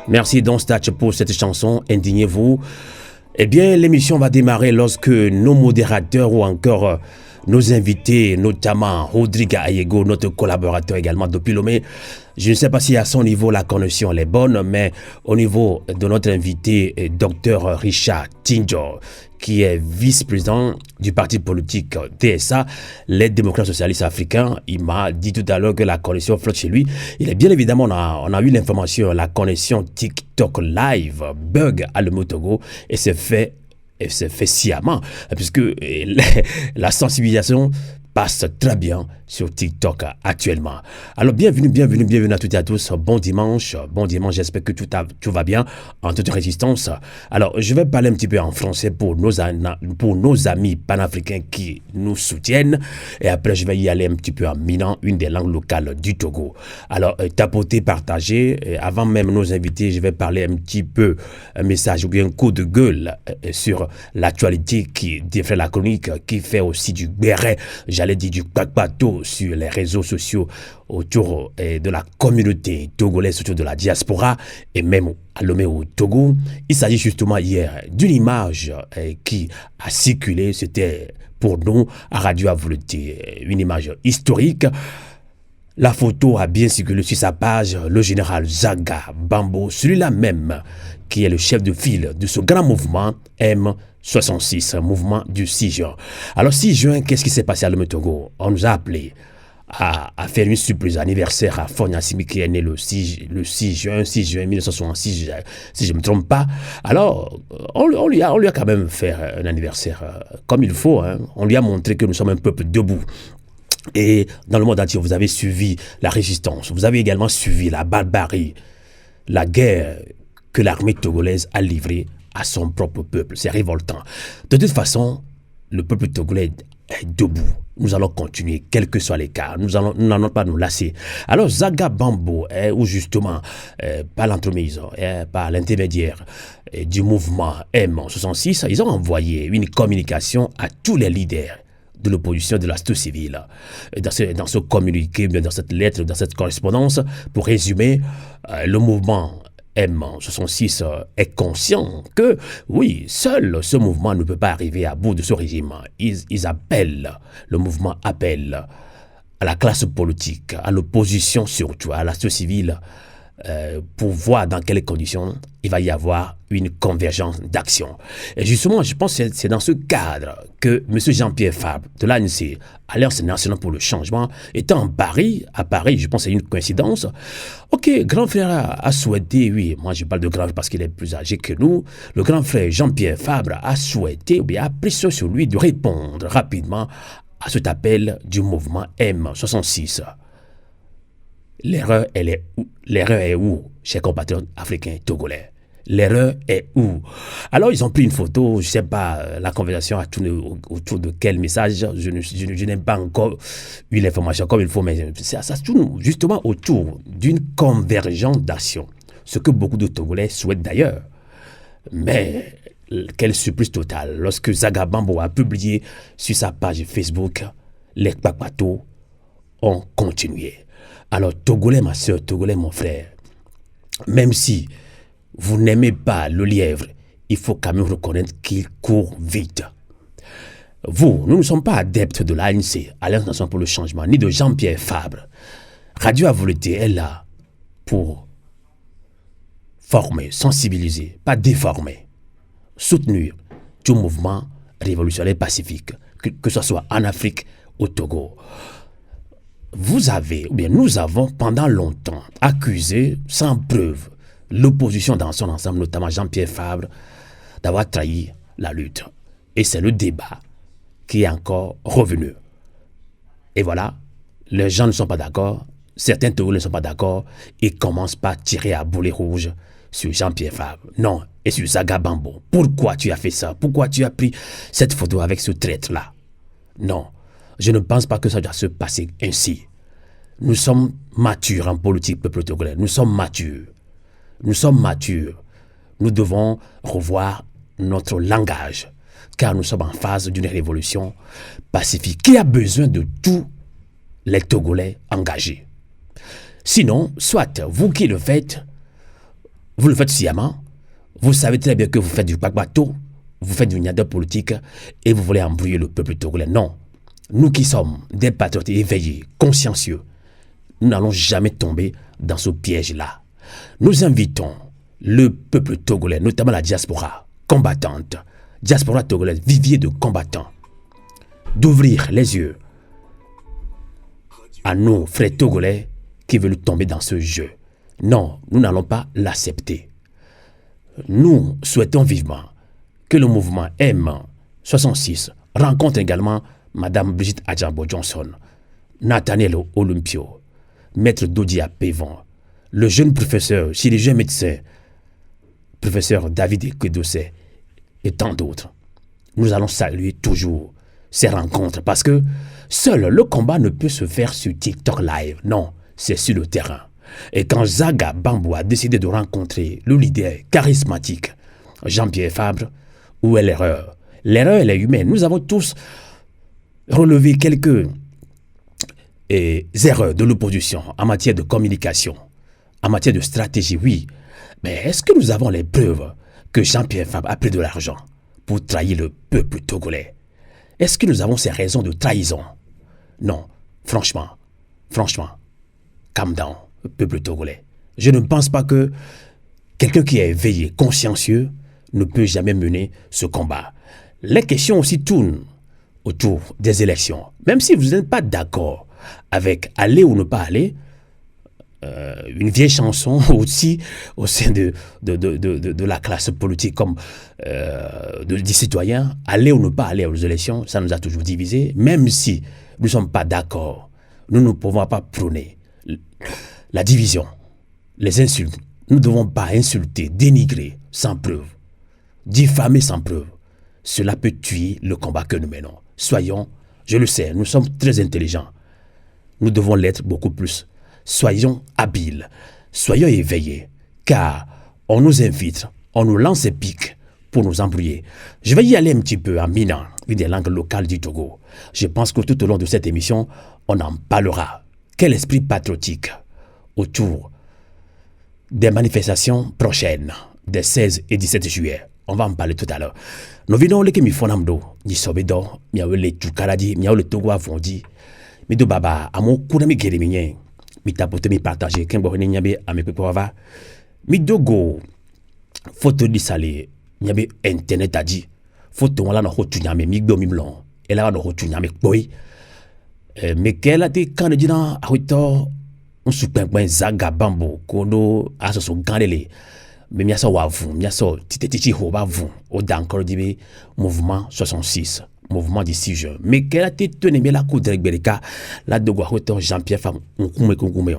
Merci Don Statch pour cette chanson, Indignez-vous. Eh bien, l'émission va démarrer lorsque nos modérateurs ou encore nos invités, notamment Rodrigue Ayego, notre collaborateur également depuis Lomé. Je ne sais pas si à son niveau la connexion elle est bonne, mais au niveau de notre invité, Dr Richard Tinjo, qui est vice-président du parti politique DSA, les démocrates socialistes africains, il m'a dit tout à l'heure que la connexion flotte chez lui. Il est bien évidemment, on a eu l'information, la connexion TikTok live bug à le Togo et c'est fait sciemment, puisque la sensibilisation passe très bien sur TikTok actuellement. Alors bienvenue à toutes et à tous. Bon dimanche, j'espère que tout va bien en toute résistance. Alors je vais parler un petit peu en français pour nos amis panafricains qui nous soutiennent et après je vais y aller un petit peu en minant une des langues locales du Togo. Alors tapotez, partagez. Avant même nos invités, je vais parler un petit peu un message ou bien un coup de gueule sur l'actualité qui défait la chronique, qui fait aussi du béret, j'allais dire du bateau sur les réseaux sociaux autour de la communauté togolaise, autour de la diaspora et même à Lomé au Togo. Il s'agit justement hier d'une image qui a circulé, c'était pour nous à Radio à Volonté, une image historique. La photo a bien circulé sur sa page, le général Zaga Bambo, celui-là même qui est le chef de file de ce grand mouvement M66, mouvement du 6 juin. Alors 6 juin, qu'est-ce qui s'est passé à Lomé Togo? On nous a appelé à faire une surprise anniversaire à Fonia Simi qui est né le 6 juin 1966, si je ne me trompe pas. Alors, on lui a quand même fait un anniversaire comme il faut. Hein. On lui a montré que nous sommes un peuple debout. Et dans le monde entier, vous avez suivi la résistance, vous avez également suivi la barbarie, la guerre que l'armée togolaise a livrée à son propre peuple. C'est révoltant. De toute façon, le peuple togolais est debout. Nous allons continuer, quel que soit les cas. Nous n'allons pas nous lasser. Alors, Zaga Bambo, ou justement, par l'entremise, par l'intermédiaire du mouvement M66, ils ont envoyé une communication à tous les leaders de l'opposition de la société civile. Dans ce communiqué, dans cette lettre, dans cette correspondance, pour résumer, le mouvement M66 est conscient que, oui, seul ce mouvement ne peut pas arriver à bout de ce régime. Ils appellent, le mouvement appelle à la classe politique, à l'opposition surtout, à la société civile, pour voir dans quelles conditions il va y avoir une convergence d'action. Et justement, je pense que c'est dans ce cadre que M. Jean-Pierre Fabre de l'ANC, Alliance nationale pour le changement, étant à Paris, je pense que c'est une coïncidence. Ok, grand frère a souhaité, oui, moi je parle de grand frère parce qu'il est plus âgé que nous, le grand frère Jean-Pierre Fabre a souhaité, ou bien a pris sur lui de répondre rapidement à cet appel du mouvement M66. L'erreur est où, chers compatriotes africains togolais? L'erreur est où? Alors, ils ont pris une photo, je ne sais pas, la conversation a tourné autour de quel message, je n'ai pas encore eu l'information comme il faut, mais ça tourne justement autour d'une convergence d'action, ce que beaucoup de Togolais souhaitent d'ailleurs. Mais, quelle surprise totale, lorsque Zaga Bambo a publié sur sa page Facebook, les Kpakpato ont continué. Alors, Togolais, ma soeur, Togolais, mon frère, même si vous n'aimez pas le lièvre, il faut quand même reconnaître qu'il court vite. Nous ne sommes pas adeptes de l'ANC, Alliance nationale pour le changement, ni de Jean-Pierre Fabre. Radio à Volonté est là pour former, sensibiliser, pas déformer, soutenir tout mouvement révolutionnaire pacifique, que ce soit en Afrique ou au Togo. Nous avons pendant longtemps accusé sans preuve l'opposition dans son ensemble, notamment Jean-Pierre Fabre, d'avoir trahi la lutte. Et c'est le débat qui est encore revenu. Et voilà, les gens ne sont pas d'accord, certains Togolais ne sont pas d'accord, ils commencent par tirer à boulet rouge sur Jean-Pierre Fabre. Non, et sur Zaga Bambo. Pourquoi tu as fait ça? Pourquoi tu as pris cette photo avec ce traître-là? Non. Je ne pense pas que ça doit se passer ainsi. Nous sommes matures en politique, peuple togolais. Nous sommes matures. Nous devons revoir notre langage, car nous sommes en phase d'une révolution pacifique qui a besoin de tous les Togolais engagés. Sinon, soit vous qui le faites, Vous le faites sciemment. Vous savez très bien que vous faites du bateau, vous faites du niada politique et vous voulez embrouiller le peuple togolais. Non. Nous qui sommes des patriotes éveillés, consciencieux, nous n'allons jamais tomber dans ce piège-là. Nous invitons le peuple togolais, notamment la diaspora combattante, diaspora togolaise, vivier de combattants, d'ouvrir les yeux à nos frères togolais qui veulent tomber dans ce jeu. Non, nous n'allons pas l'accepter. Nous souhaitons vivement que le mouvement M66 rencontre également Madame Brigitte Adjambo Johnson, Nathaniel Olympio, Maître Dodia Pévon, le jeune professeur, chirurgien médecin, professeur David Ekedossé et tant d'autres. Nous allons saluer toujours ces rencontres parce que seul le combat ne peut se faire sur TikTok Live. Non, c'est sur le terrain. Et quand Zaga Bambou a décidé de rencontrer le leader charismatique Jean-Pierre Fabre, où est l'erreur? L'erreur, elle est humaine. Nous avons tous relevé quelques erreurs de l'opposition en matière de communication, en matière de stratégie, oui. Mais est-ce que nous avons les preuves que Jean-Pierre Fabre a pris de l'argent pour trahir le peuple togolais? Est-ce que nous avons ces raisons de trahison? Non, franchement, calm down, le peuple togolais. Je ne pense pas que quelqu'un qui est éveillé, consciencieux, ne peut jamais mener ce combat. Les questions aussi tournent autour des élections. Même si vous n'êtes pas d'accord avec aller ou ne pas aller, une vieille chanson aussi au sein de la classe politique comme des citoyens, aller ou ne pas aller aux élections, ça nous a toujours divisés. Même si nous ne sommes pas d'accord, nous ne pouvons pas prôner la division, les insultes. Nous ne devons pas insulter, dénigrer sans preuve, diffamer sans preuve. Cela peut tuer le combat que nous menons. Soyons, je le sais, nous sommes très intelligents. Nous devons l'être beaucoup plus. Soyons habiles, soyons éveillés, car on nous invite, on nous lance des pics pour nous embrouiller. Je vais y aller un petit peu en minant une des langues locales du Togo. Je pense que tout au long de cette émission, on en parlera. Quel esprit patriotique autour des manifestations prochaines des 16 et 17 juillet. On va en parler tout à l'heure. Nous venons les mi fonamdo, ni sobedo, miawe tukaradi, miawe Togo avondi. Mi do baba amo kuna mi gere minyen. Mi tapote mi partager ken bo nyabe ame pepo ava. Mi dogo photo di sale nyabe internet adi. Photo wala no hotu nyame mi gbo mi blon. Ela no hotu nyame boy. Me kela te kan di na awito on supengben Zaga Bambou kono asoso gandele. Mais miaso wavu, miaso titi ho wavu au dankor dibe mouvement 66, mouvement du 6 juin. Mais quelle a été tenue la coup de Bereka, la de Guahoton Jean-Pierre Fam, Nkume.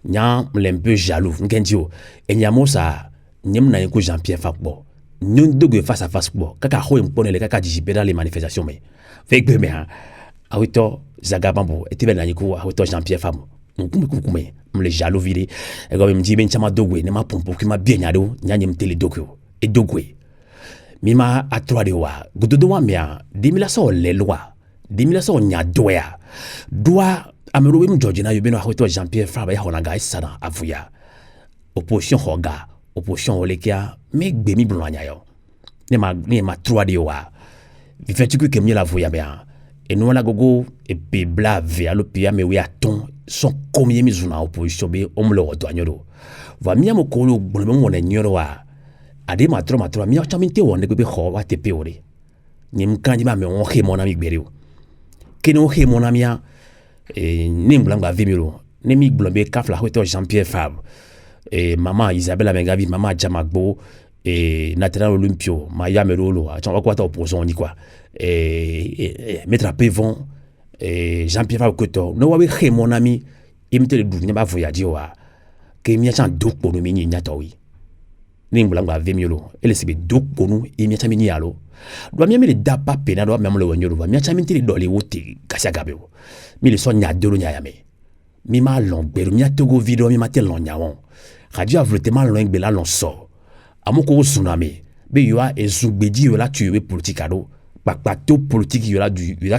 Nya un peu jaloux, Ngendio, et Nyamo sa, Nyam na yako Jean-Pierre Fam bo. Nyon dogo face à face bo, kaka ho impone le kaka dijibé dans les manifestations mais. Fait que mais awito Zaga Bambou, et tebe na yako awito Jean-Pierre Fam. Nkume. Le jaloux viré et comme me dit ben chama dogwe ne ma pompo qui ma bien nyado nyanyem tele dogwe et dogwe mi ma atwa de wa gododo wa mia demila so les lois demila so nya doya doa amero wem George na yobeno ahoto Jean-Pierre Fabre ya honaga isana avuya opposition hoga opposition olekia me gbemi blanya yo ne ma trois de wa vi fait que mi la vuya bien et nous la gogo et pe blave alo pia me wi aton son combien mis una opposition be omlo doanyoro va mi amokolo gbolo mo na nyoro wa ade matro mi chaminte wonde be ho wa tepe ore ni mkanji ba me won he mo na mi gbere o kene o he mo na mi a ni mblanga vimiro ni mi glombe kafla hoto Jean-Pierre Fabre et maman Isabella Mengavi maman Jamagbo et Nathaniel Olympio Maya Merolo a chon quoi ta opposition ni quoi et Maître Pévon et Jean-Pierre Fabre Koto no wa we he mon ami imite le dounya ba voyage wa ke mi chan dok ponu mi nya tawi ni mblanga vimiro ele sebe dok ponu e mi chamini alo do mi le dapa pena do même le wonyoro va mi chamini le dole wote kasiagabe mi le son nya dolo nya yame mi ma long beru mi togo video mi matel long nyawon radio avletement long be la long so amoko tsunami be yo a ezugbeji yo la tuer politique ado pakpato politique yo la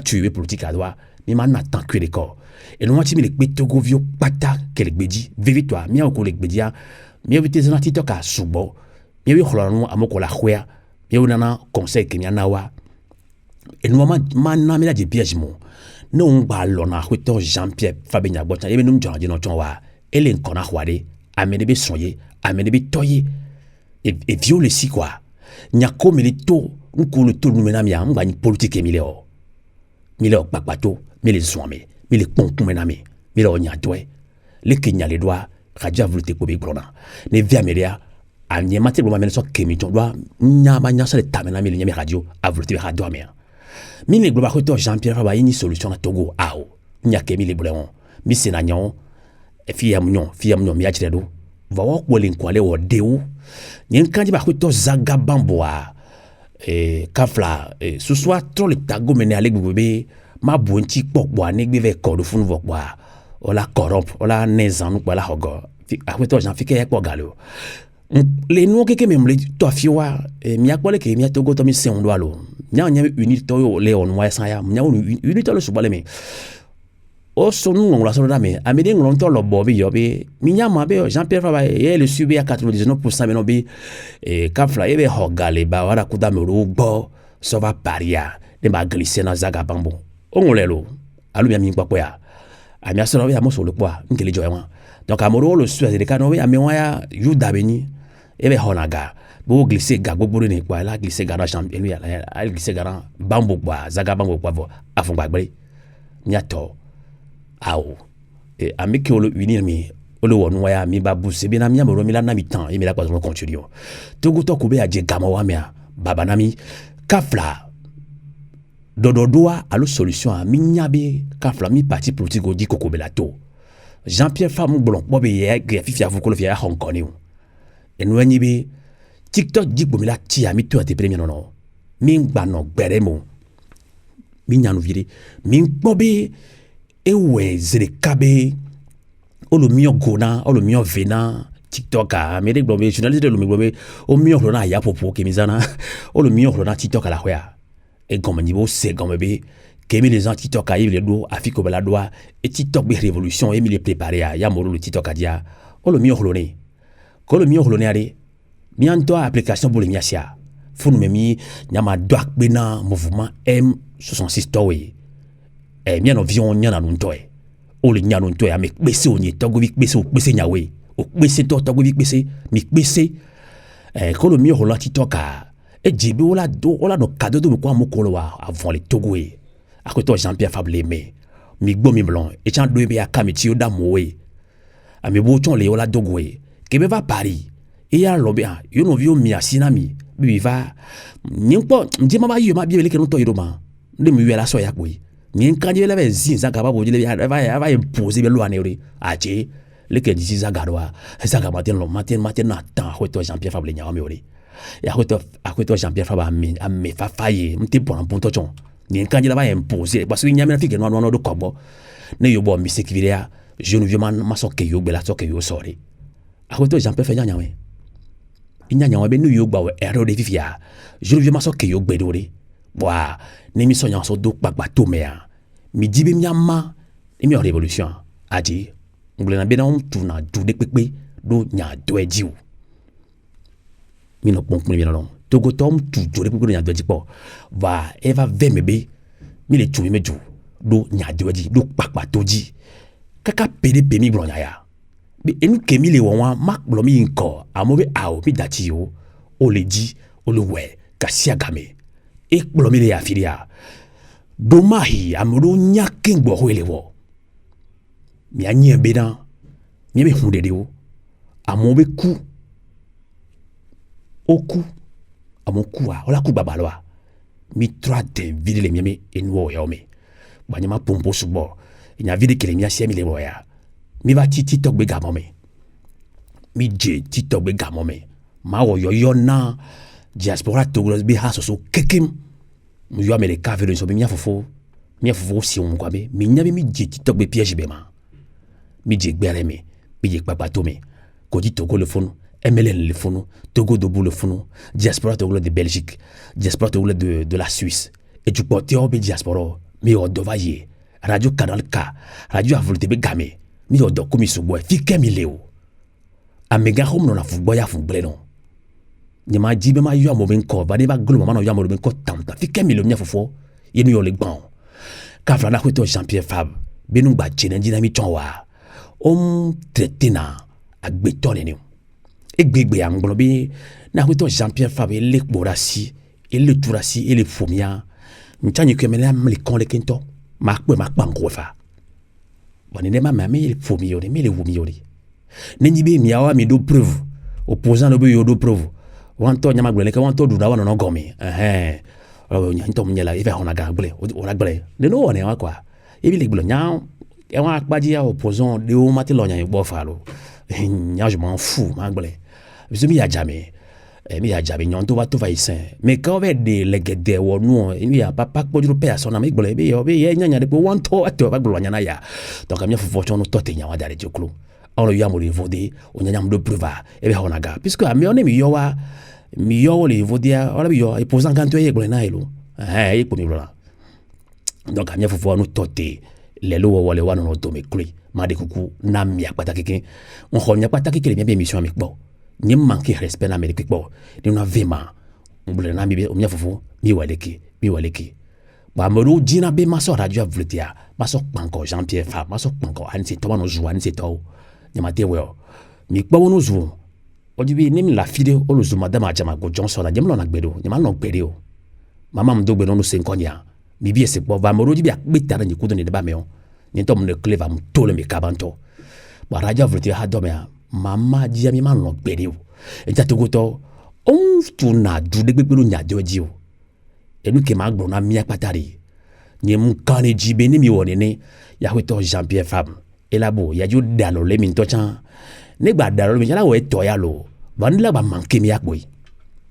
tuer politique ado mi ma na tant que les corps et non ti mi le pe togo vio pata que le gbedi vivi toi mi a ko le gbedia mi bi tezana TikTok a subo mi bi holanu amoko la khoya mi nana conseil ke mi anawa et nous ma mi la je piège mo no ngba lo na khweto Jean-Pierre Fabien Gbota e be num jona jino ton wa ele nkona khwade amene be sonye amene be toye et viole si quoi nyako milito nkulu to numena mi am ngani politique mileo pakpato mi les zoame mi les konku menami mi lo nya doe le kenya les doigts radio voulait ko be glona ne via media a nyemate bo ma mene so kemi ton doa nya ma nya so le tamena mi le nya radio a voulait radio mi mi le globa khoto Jean-Pierre Faba yini solution na Togo ao nya kemi le blon mi senanyon e fiyam nyon mi achredo va wo ko le nkwale wo deu nyen kanji ba khoto zaga bamboa kafla ce soit trop le tago mené avec bébé ma bonti pokwa ne gbe ve ko do funu vokwa ola corrompe ola nezan ko la hogo khoto Jean fike ya ko galo les noms que même les toi fiwa mi akwale ke mi Togo to mi se on doit lo nya unité to le on wa sa ya nya unité lo subale me o sonu on la sonda me amede ngolon to lo bobi yobe mi nya ma be Jean-Pierre Faba e le subi à 99% me no bi kafla e be hogale ba wala kuda me ro gbo so va paria de ma glisser na zaga bambo o ngolelo alu mi mi kwa ya ami asoro ya mo so le kwa nkele joywa donc amoro le suez de kanowe amewa ya yuda beni e be honaga bo glisser ga gbogbo ni kwa la glisser ga na champion lui la glisser ga na bambo kwa zaga bambo kwa vo afun gbagbere nyato awo ameke olo unir mi olo wonu ya mi ba buse bi na mi amoro mi la na mi temps e mi la kwa zo continue Togo to ko be aje gama wa mi baba na mi kafla dododoa alo solution a mi nyabe kafla mi parti politique o di kokobelato Jean-Pierre Fabien Gbota be fifia vous ko le fia Hong Kong e no nyi be TikTok di gbo mi la ti a mi to ate premier no mi ngba no gbere mo mi nyanu vire mi ngbo be ewe zere kabe olo mi ogona olo mi ovena TikTok a me de gbo be journaliste de lo mi gbo be o mi oglo na ya popo ke mi zana olo mi oglo na TikTok la hoya et comme niveau c'est comme be kemi les gens TikTok a les do afiko bela doa et TikTok be révolution et mi les préparer à ya moro le TikTok a dia olo mi oglo ne ko lo mi oglo ne ale mi anto application pour le miasia funu memi nyama doak bena mouvement M66 towe mien avion nyana nuntoe o le nyana nuntoe a me bese onye togo bi bese o bese nyawe o bese to togo bi bese mi bese ko lo mi oglo TikTok a et jibe ola no cadeau de ko amoko lo wa avant les Togo e akoto Jean-Pierre Fabien mi gbo mi blanc et chan do be akami ti o da mowe a me bo ton le ola dogo e ke be va Paris et ya lobia yo no vio mi asina mi bi va nyimpo njema ba yo ma bi le ke no to yiro ma de mi wela so ya ko nyen kanje le be zin za ga ba bo le va imposer be lo anere aje le ke di za ga do za ga matin na tan akoto Jean-Pierre Fabien nya mi ori et akoto Jean-Pierre Fabien a me fa faye mte bon to chon ni kanje la va imposer parce que nyame na fike no do kobo ne yo bo mi sekviria je ne viens ma so ke yo be la so ke yo sori akoto Jean-Pierre Fabien nya we inya be nu yo gba we ero de fifia je ne viens ma so ke yo gbe dori wa ni mi so nya so do pagba to me a mi dibe mi ama mi révolution aji ngule na be na tu na du de pepe do nya do eji mi no ponk mi non Togo tom tu jore pour nya do eji po va eva vemebe mi le tu mi meju do nya do eji do pagba toji kaka pdp mi blo nya ya be enu kemi le won mak blo mi nko amobe awo mi dati yo o le ji o le we kasia game e blo mi le ya filia do mahi amoro nya kengbo ho ele wo mi anyi be dan mi be hunde de wo amobe ku oku amoku a ola ku baba lo mi tra de vide le mi enwo ya o me banyama pompo subo nya vide kele mi asia mi le wo ya mi va TikTok be gamo me mi je TikTok be gamo me ma wo yo na diaspora Togo be ha so kekem mi yo america vero so be mi afofo si on kwa be mi nya be mi je TikTok be piège be ma mi je gbere me mi je papa to me ko di Togo le fonu MLN le fonu Togo Debout le fonu diaspora Togo de Belgique diaspora Togo de la Suisse et du côté au diaspora mi o dovaye radio Canal K radio a volonté be game mi o do komi so boy fi kemi leo amega hom no na football ya football no nyama jibe ma yo mo ben ko ba de ba glo ma no yo mo ben ko tamta fi kemilo nya fofo yenu yo le gbon ka fla na ko to Jean-Pierre Fabre benu gba challenge na mi tonwa tretina agbetone ni egbegbe angbo bi na ko to Jean-Pierre Fabre le kporasi ele turasi ele fomia nchanyi ko mele am le kon le kento ma pa ngo fa boni ne ma me fomi yo me le wumi yo ne nyibe mi awa mi do preuve opposant no be yo do preuve wanto nyama gbele ke wanto du da wana no gomi nyanto mnyela ife hona ga gbele ora gbele de no one wa kwa ebi le gbele nya e wa akpaji ya opposant de o mati lo nya yo fa lo nya je m'en fous ma gbele biso mi ya jamais mi ya jabe nyonto wa to va isen mais quand on de legede wo nu mi ya papa kpojuru pe asona mi gbele be yo be ye nya de ko wanto ato ba gbele nya na ya donc amia fofo no to te nya wa dare joklo on le yamole vode on nyam do preuva e be hona ga puisque ami on mi yo wa mi yo le vodia on bi yo e posant quand ye gbele na elo e ko mi lola donc amia fofo no to te le lo wo le wa no to me kli ma de kuku na mi akpata keke on honya akpata keke le mi émission mi gbo ni manquer respect na Amérique bo ni na vema mbule na mi o mi fofo mi waleki ba moro dina be maso radio vletia maso panko Jean-Pierre Fabre maso panko anse to no zo anse to nyamate we mi gbo no zo o di bi ni mi la fide o lo zo madame ajama go Johnson na jemlo na gbedo nyama no gbede o mama mdo gbedo no senkonia mi bi ese bo ba moro di bi akbeta ni kudo ni de ba me o ni to mo ne cleva mo to le mi kabanto ba radio vletia ha do me mama dia mi man no gbede o eja to goto on tu na du de gbegbe lo nya joji o enu ke ma gbo na mi apatari ni mu kan ji be ni mi woni ni ya we to Jean-Pierre Fabre elabo ya ju dalo le mi to chan ne gba dalo mi la we to ya lo van la ba manke mi akboy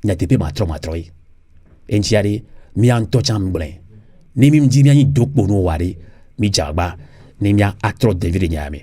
nya te pe ma troi enchiari mi an to chan mble ni mi mji mi an dokpo no ware mi jagba ni mi atro de vire nya mi